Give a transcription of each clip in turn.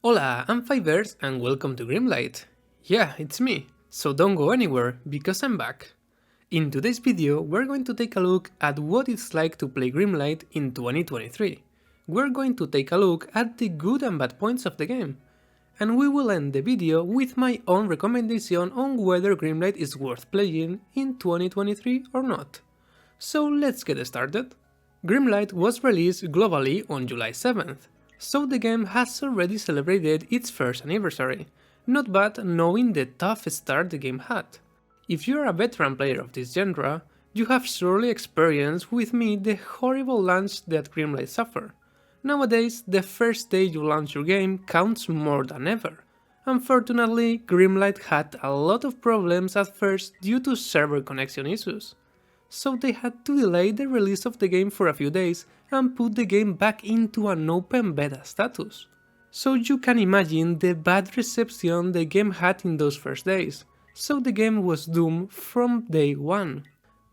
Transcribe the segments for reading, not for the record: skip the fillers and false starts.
Hola, I'm Fivers and welcome to Grimlight. Yeah, it's me, so don't go anywhere because I'm back. In today's video, we're going to take a look at what it's like to play Grimlight in 2023. We're going to take a look at the good and bad points of the game. And we will end the video with my own recommendation on whether Grimlight is worth playing in 2023 or not. So let's get started. Grimlight was released globally on July 7th, so the game has already celebrated its first anniversary. Not bad knowing the tough start the game had. If you're a veteran player of this genre, you have surely experienced with me the horrible launch that Grimlight suffered. Nowadays, the first day you launch your game counts more than ever. Unfortunately, Grimlight had a lot of problems at first due to server connection issues, so they had to delay the release of the game for a few days and put the game back into an open beta status. So you can imagine the bad reception the game had in those first days, so the game was doomed from day one.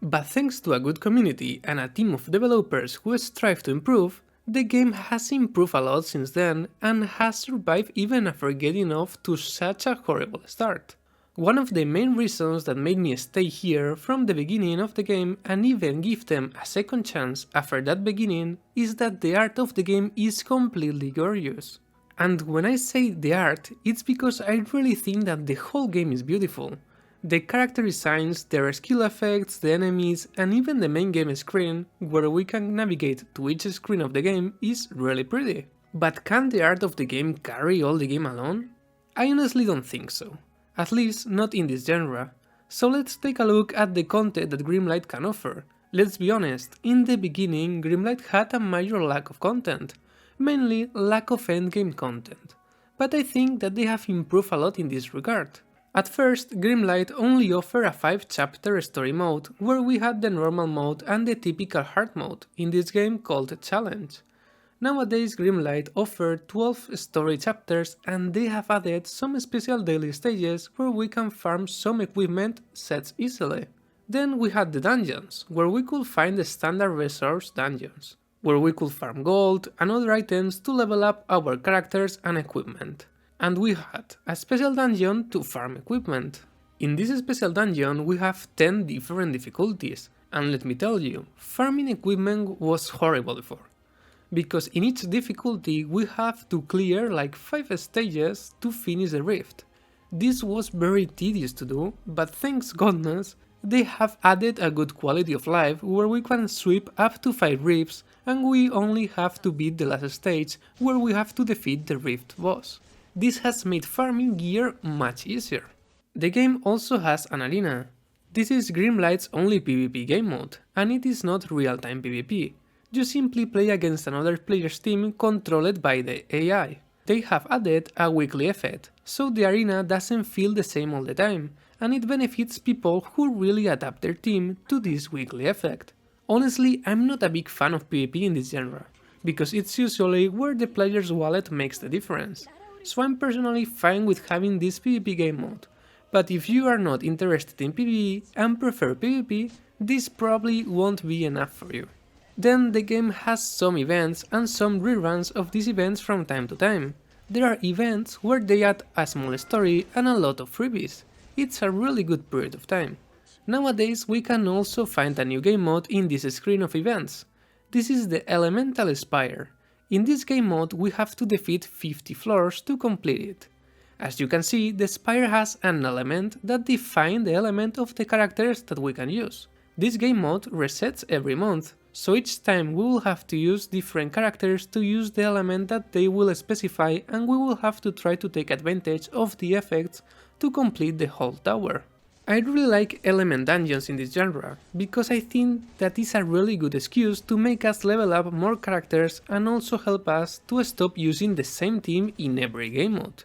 But thanks to a good community and a team of developers who strive to improve, the game has improved a lot since then and has survived even after getting off to such a horrible start. One of the main reasons that made me stay here from the beginning of the game and even give them a second chance after that beginning is that the art of the game is completely gorgeous. And when I say the art, it's because I really think that the whole game is beautiful. The character designs, their skill effects, the enemies, and even the main game screen, where we can navigate to each screen of the game, is really pretty. But can the art of the game carry all the game alone? I honestly don't think so. At least not in this genre. So let's take a look at the content that Grimlight can offer. Let's be honest, in the beginning Grimlight had a major lack of content, mainly lack of endgame content. But I think that they have improved a lot in this regard. At first, Grimlight only offered a 5-chapter story mode, where we had the normal mode and the typical hard mode, in this game called Challenge. Nowadays Grimlight offered 12 story chapters and they have added some special daily stages where we can farm some equipment sets easily. Then we had the dungeons, where we could find the standard resource dungeons, where we could farm gold and other items to level up our characters and equipment. And we had a special dungeon to farm equipment. In this special dungeon we have 10 different difficulties, and let me tell you, farming equipment was horrible before. Because in each difficulty we have to clear like 5 stages to finish the rift. This was very tedious to do, but thanks goodness they have added a good quality of life where we can sweep up to 5 rifts and we only have to beat the last stage where we have to defeat the rift boss. This has made farming gear much easier. The game also has an arena. This is Grimlight's only PvP game mode, and it is not real-time PvP. You simply play against another player's team controlled by the AI. They have added a weekly effect, so the arena doesn't feel the same all the time, and it benefits people who really adapt their team to this weekly effect. Honestly, I'm not a big fan of PvP in this genre, because it's usually where the player's wallet makes the difference. So I'm personally fine with having this PvP game mode, but if you are not interested in PvE and prefer PvP, this probably won't be enough for you. Then the game has some events and some reruns of these events from time to time. There are events where they add a small story and a lot of freebies. It's a really good period of time. Nowadays we can also find a new game mode in this screen of events. This is the Elemental Spire. In this game mode we have to defeat 50 floors to complete it. As you can see, the spire has an element that defines the element of the characters that we can use. This game mode resets every month, so each time we will have to use different characters to use the element that they will specify, and we will have to try to take advantage of the effects to complete the whole tower. I really like element dungeons in this genre, because I think that is a really good excuse to make us level up more characters and also help us to stop using the same team in every game mode.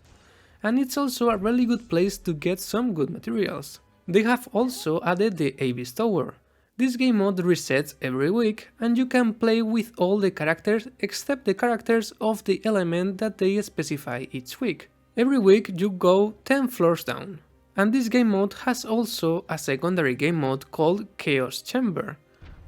And it's also a really good place to get some good materials. They have also added the Abyss Tower. This game mode resets every week and you can play with all the characters except the characters of the element that they specify each week. Every week you go 10 floors down. And this game mode has also a secondary game mode called Chaos Chamber,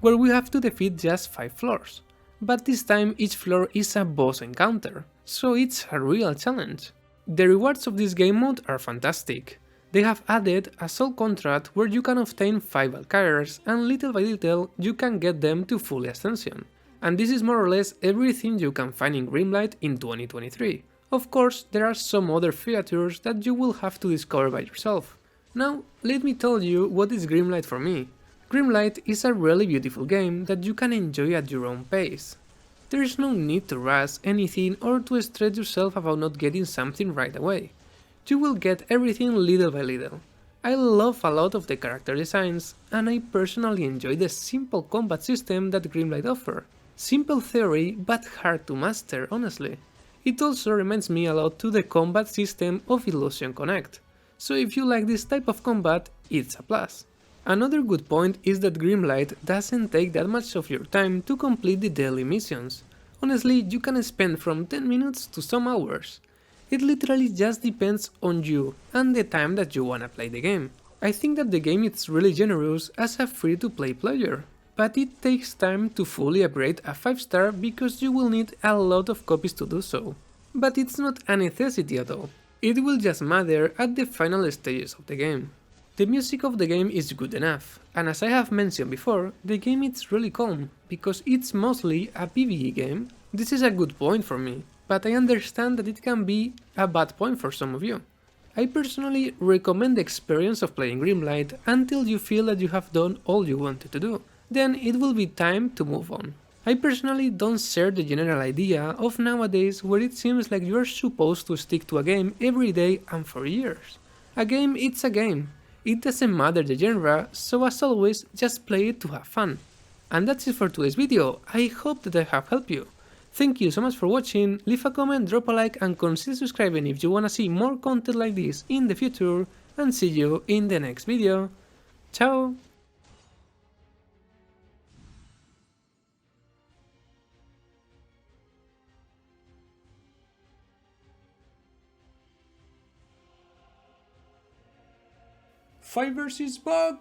where we have to defeat just 5 floors. But this time each floor is a boss encounter, so it's a real challenge. The rewards of this game mode are fantastic. They have added a soul contract where you can obtain 5 Valkyries and little by little you can get them to full ascension. And this is more or less everything you can find in Grimlight in 2023. Of course, there are some other features that you will have to discover by yourself. Now, let me tell you what is Grimlight for me. Grimlight is a really beautiful game that you can enjoy at your own pace. There is no need to rush anything or to stress yourself about not getting something right away. You will get everything little by little. I love a lot of the character designs, and I personally enjoy the simple combat system that Grimlight offers. Simple theory, but hard to master, honestly. It also reminds me a lot to the combat system of Illusion Connect, so if you like this type of combat, it's a plus. Another good point is that Grimlight doesn't take that much of your time to complete the daily missions. Honestly, you can spend from 10 minutes to some hours. It literally just depends on you and the time that you wanna play the game. I think that the game is really generous as a free-to-play player, but it takes time to fully upgrade a 5-star because you will need a lot of copies to do so. But it's not a necessity at all. It will just matter at the final stages of the game. The music of the game is good enough, and as I have mentioned before, the game is really calm, because it's mostly a PvE game. This is a good point for me, but I understand that it can be a bad point for some of you. I personally recommend the experience of playing Grimlight until you feel that you have done all you wanted to do. Then it will be time to move on. I personally don't share the general idea of nowadays where it seems like you are supposed to stick to a game every day and for years. A game, it's a game. It doesn't matter the genre, so as always, just play it to have fun. And that's it for today's video. I hope that I have helped you. Thank you so much for watching, leave a comment, drop a like and consider subscribing if you wanna see more content like this in the future, and see you in the next video. Ciao! Fivers is back!